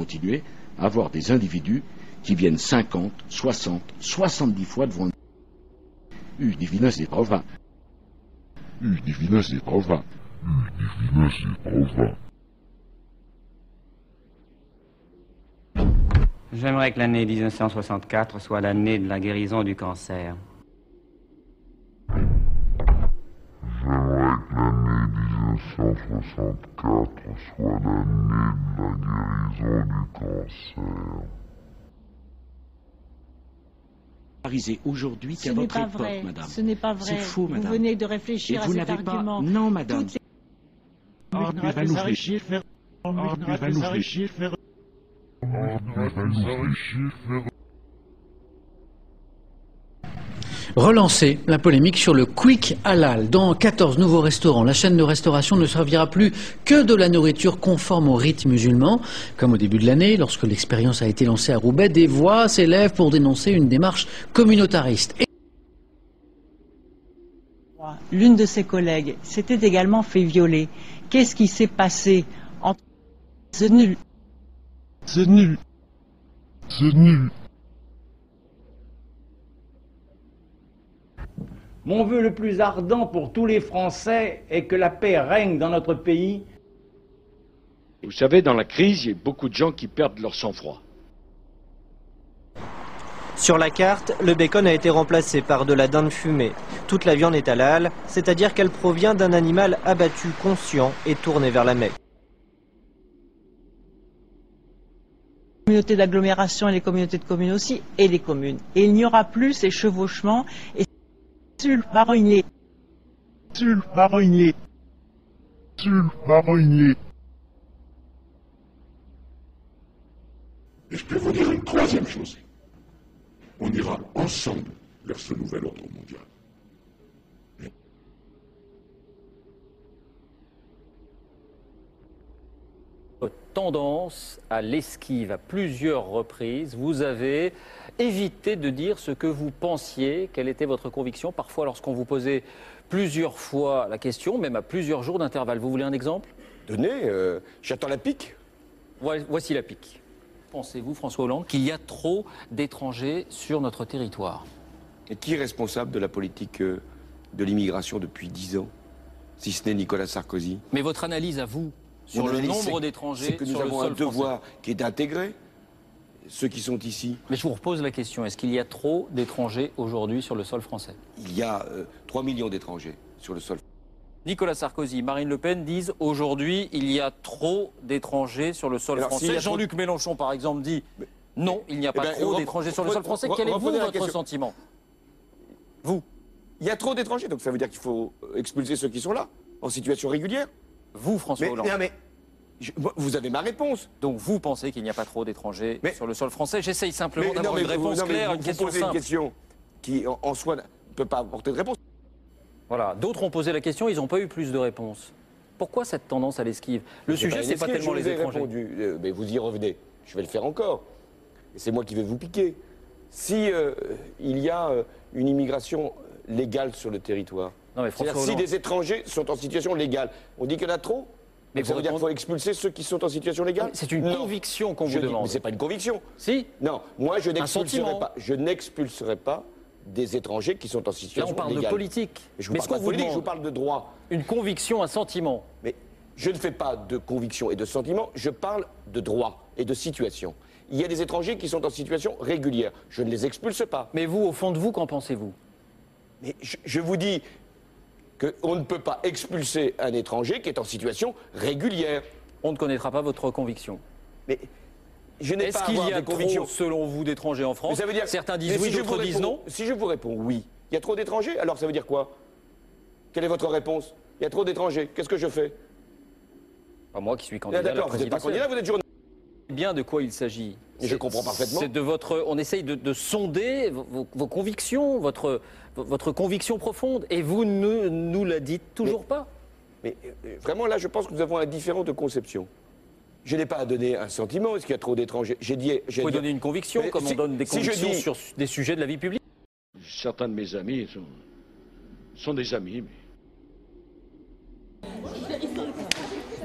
continuer à avoir des individus qui viennent 50, 60, 70 fois devant divina si prova. Divina si prova. Divina si prova. J'aimerais que l'année 1964 soit l'année de la guérison du cancer. J'aimerais que l'année 1964 soit l'année de la guérison du cancer. Aujourd'hui qu'à votre époque, madame. Ce n'est pas vrai. C'est fou, madame. Vous venez de réfléchir à cet argument. Non, madame. Relancer la polémique sur le Quick Halal. Dans 14 nouveaux restaurants, la chaîne de restauration ne servira plus que de la nourriture conforme au rite musulman. Comme au début de l'année, lorsque l'expérience a été lancée à Roubaix, des voix s'élèvent pour dénoncer une démarche communautariste. L'une de ses collègues s'était également fait violer. Qu'est-ce qui s'est passé entre... C'est nul. C'est nul. C'est nul. Mon vœu le plus ardent pour tous les Français est que la paix règne dans notre pays. Vous savez, dans la crise, il y a beaucoup de gens qui perdent leur sang-froid. Sur la carte, le bacon a été remplacé par de la dinde fumée. Toute la viande est halal, c'est-à-dire qu'elle provient d'un animal abattu conscient et tourné vers la Mecque. Les communautés d'agglomération et les communautés de communes aussi, et les communes. Et il n'y aura plus ces chevauchements et sulfarogné. Sulfarogné. Sulfarogné. Et je peux vous dire une troisième chose. On ira ensemble vers ce nouvel ordre mondial. Tendance à l'esquive à plusieurs reprises. Vous avez évité de dire ce que vous pensiez, quelle était votre conviction, parfois lorsqu'on vous posait plusieurs fois la question, même à plusieurs jours d'intervalle. Vous voulez un exemple? Donnez, j'attends la pique. Voici la pique. Pensez-vous, François Hollande, qu'il y a trop d'étrangers sur notre territoire? Et qui est responsable de la politique de l'immigration depuis 10 ans, si ce n'est Nicolas Sarkozy? Mais votre analyse à vous sur le nombre d'étrangers, c'est que nous avons un devoir qui est d'intégrer ceux qui sont ici. Mais je vous repose la question, est-ce qu'il y a trop d'étrangers aujourd'hui sur le sol français? Il y a 3 millions d'étrangers sur le sol. Nicolas Sarkozy, Marine Le Pen disent aujourd'hui il y a trop d'étrangers sur le sol français. Jean-Luc Mélenchon, par exemple, dit non, il n'y a pas trop d'étrangers sur le sol français. Quel est votre sentiment? Vous? Il y a trop d'étrangers, donc ça veut dire qu'il faut expulser ceux qui sont là, en situation régulière. Vous, François Hollande. Vous avez ma réponse. Donc vous pensez qu'il n'y a pas trop d'étrangers sur le sol français? J'essaye simplement d'avoir une réponse claire à une question simple. Vous posez une question qui, en soi, ne peut pas apporter de réponse. Voilà, d'autres ont posé la question, ils n'ont pas eu plus de réponses. Pourquoi cette tendance à l'esquive? Le sujet, c'est pas tellement les étrangers. Répondu, mais vous y revenez. Je vais le faire encore. Et c'est moi qui vais vous piquer. Si il y a une immigration légale sur le territoire, si des étrangers sont en situation légale, on dit qu'il y en a trop? Mais ça veut dire qu'il faut expulser ceux qui sont en situation légale? C'est une conviction qu'on vous demande. Mais c'est pas une conviction. Si. Non, moi je n'expulserai pas des étrangers qui sont en situation légale. Là on parle de politique. Mais je vous parle pas de politique, je vous parle de droit. Une conviction, un sentiment. Mais je ne fais pas de conviction et de sentiment, je parle de droit et de situation. Il y a des étrangers qui sont en situation régulière. Je ne les expulse pas. Mais vous, au fond de vous, qu'en pensez-vous? Mais je vous dis qu'on ne peut pas expulser un étranger qui est en situation régulière. On ne connaîtra pas votre conviction. Mais je n'ai pas à avoir de conviction. Est-ce qu'il y a trop, selon vous, d'étrangers en France? Ça veut dire, certains disent oui, d'autres disent non. Si je vous réponds oui, il y a trop d'étrangers, alors ça veut dire quoi? Quelle est votre réponse? Il y a trop d'étrangers, qu'est-ce que je fais? Pas moi qui suis candidat à la présidentielle. Vous n'êtes pas candidat, vous êtes journaliste. Bien de quoi il s'agit. Je comprends parfaitement. C'est de votre. On essaye de sonder vos convictions, votre conviction profonde, et vous ne nous la dites toujours pas. Mais vraiment là, je pense que nous avons un différent de conception. Je n'ai pas à donner un sentiment. Est-ce qu'il y a trop d'étrangers? Vous pouvez donner une conviction, comme on donne des convictions sur des sujets de la vie publique. Certains de mes amis sont des amis, mais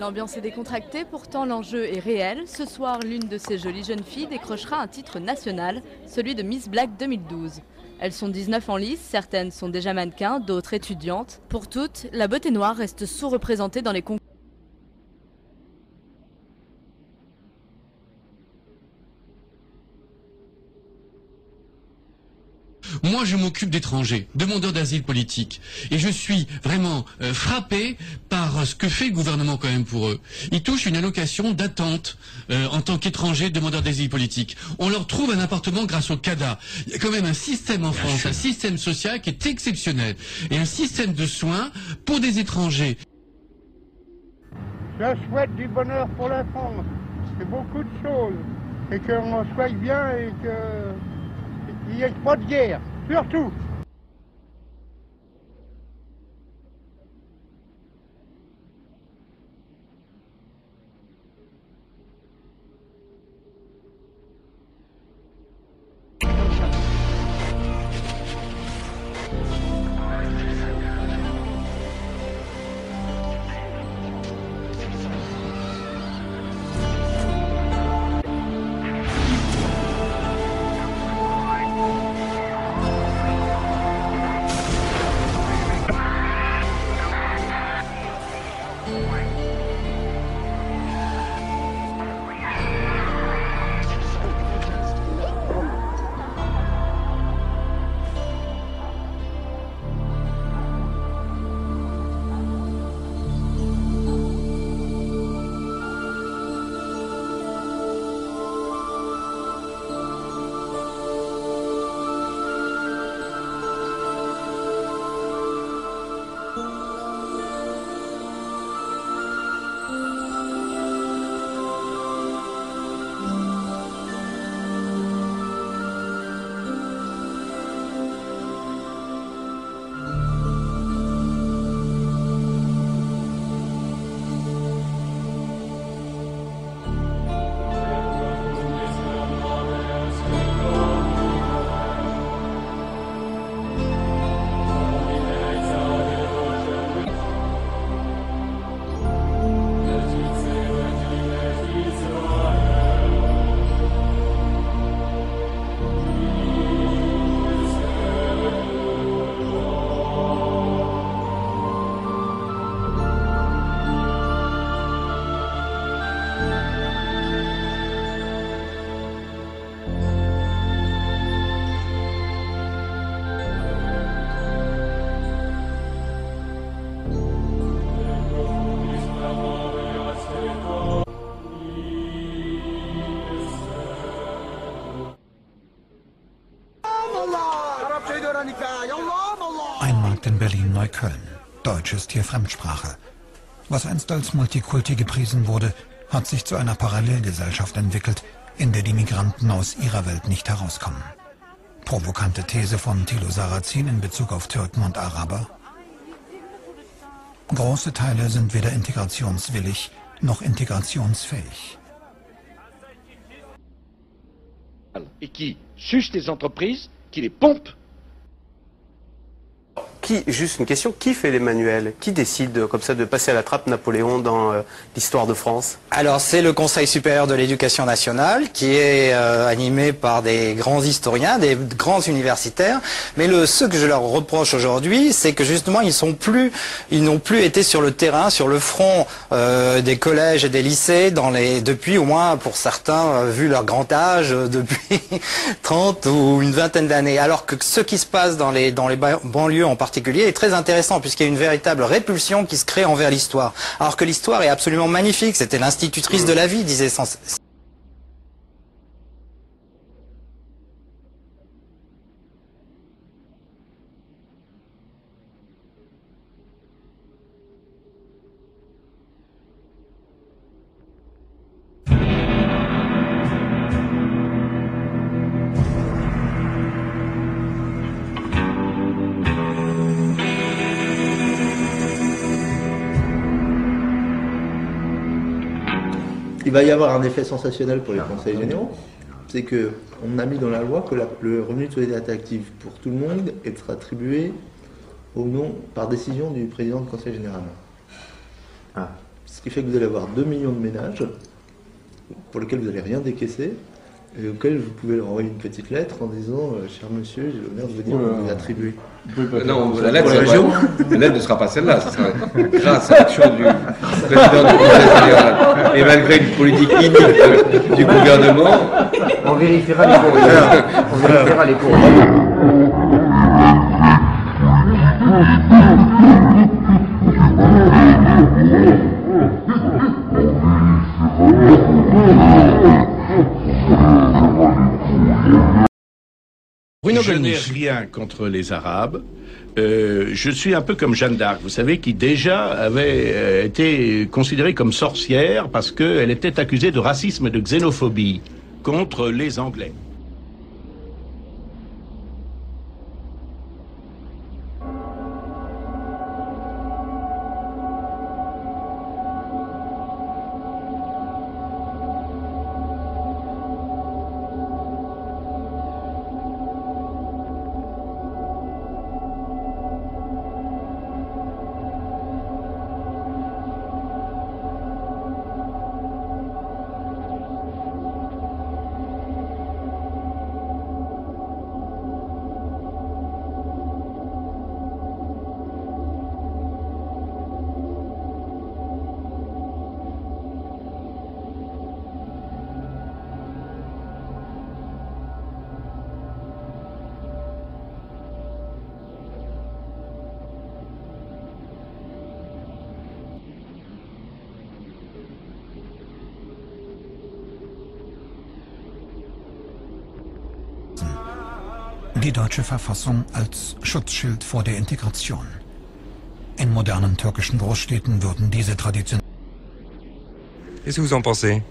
L'ambiance est décontractée, pourtant l'enjeu est réel. Ce soir, l'une de ces jolies jeunes filles décrochera un titre national, celui de Miss Black 2012. Elles sont 19 en lice, certaines sont déjà mannequins, d'autres étudiantes. Pour toutes, la beauté noire reste sous-représentée dans les concours. Moi, je m'occupe d'étrangers, demandeurs d'asile politique. Et je suis vraiment frappé par ce que fait le gouvernement quand même pour eux. Ils touchent une allocation d'attente en tant qu'étrangers, demandeurs d'asile politique. On leur trouve un appartement grâce au CADA. Il y a quand même un système en France, un système social qui est exceptionnel. Et un système de soins pour des étrangers. Je souhaite du bonheur pour la France. C'est beaucoup de choses. Et qu'on soit bien et qu'il n'y ait pas de guerre. Surtout. Ein Markt in Berlin-Neukölln. Deutsch ist hier Fremdsprache. Was einst als Multikulti gepriesen wurde, hat sich zu einer Parallelgesellschaft entwickelt, in der die Migranten aus ihrer Welt nicht herauskommen. Provokante These von Thilo Sarrazin in Bezug auf Türken und Araber. Große Teile sind weder integrationswillig noch integrationsfähig. Et qui sucent les entreprises, qui les pompent. Juste une question, qui fait les manuels? Qui décide comme ça de passer à la trappe Napoléon dans l'histoire de France? Alors c'est le Conseil supérieur de l'éducation nationale qui est animé par des grands historiens, des grands universitaires. Mais ce que je leur reproche aujourd'hui, c'est que justement ils n'ont plus été sur le terrain, sur le front des collèges et des lycées depuis au moins pour certains, vu leur grand âge, depuis 30 ou une vingtaine d'années. Alors que ce qui se passe dans les banlieues en particulier est très intéressant puisqu'il y a une véritable répulsion qui se crée envers l'histoire. Alors que l'histoire est absolument magnifique, c'était l'institutrice de la vie, disait Il va y avoir un effet sensationnel pour les conseils généraux, c'est qu'on a mis dans la loi que le revenu de solidarité active pour tout le monde est attribué par décision du président du conseil général. Ce qui fait que vous allez avoir 2 millions de ménages pour lesquels vous n'allez rien décaisser et auxquels vous pouvez leur envoyer une petite lettre en disant cher monsieur, j'ai l'honneur de venir vous attribuer. Non, la lettre ne sera pas celle-là. Ce sera grâce à l'action du président du Conseil fédéral et malgré une politique inique du gouvernement. On vérifiera les courriers. On vérifiera les courriers. Je n'ai rien contre les Arabes. Je suis un peu comme Jeanne d'Arc, vous savez, qui déjà avait été considérée comme sorcière parce qu'elle était accusée de racisme et de xénophobie contre les Anglais. Die deutsche Verfassung als Schutzschild vor der Integration. In modernen türkischen Großstädten würden diese Traditionen... Qu'est-ce que vous en pensez?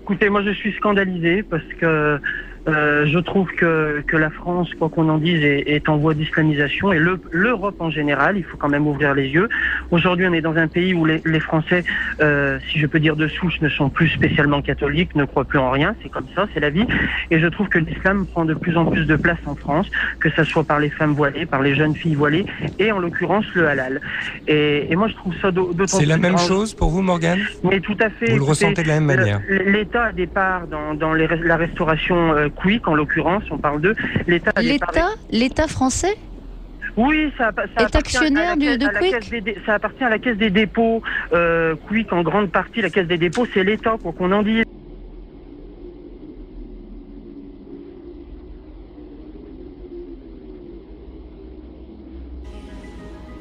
Écoutez, moi je suis scandalisé parce que je trouve que la France, quoi qu'on en dise, est en voie d'islamisation et l'Europe en général, il faut quand même ouvrir les yeux. Aujourd'hui, on est dans un pays où les Français, si je peux dire de souche, ne sont plus spécialement catholiques, ne croient plus en rien, c'est comme ça, c'est la vie. Et je trouve que l'islam prend de plus en plus de place en France, que ça soit par les femmes voilées, par les jeunes filles voilées, et en l'occurrence le halal. Et moi je trouve ça d'autant plus... C'est la même chose pour vous, Morgane? Mais tout à fait. Vous le ressentez de la même manière? L'État a des parts dans la restauration quick, en l'occurrence, on parle de l'État français? Oui, ça est actionnaire de Quick. Ça appartient à la Caisse des dépôts. Quick, en grande partie, la Caisse des dépôts, c'est l'État, quoi qu'on en dise.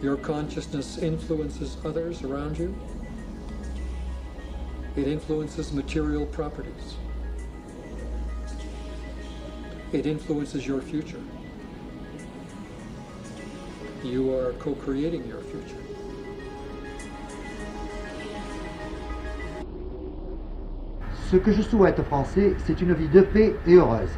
Your consciousness influences others around you. It influences material properties. It influences your future. You are co-creating your future. Ce que je souhaite aux Français, c'est une vie de paix et heureuse.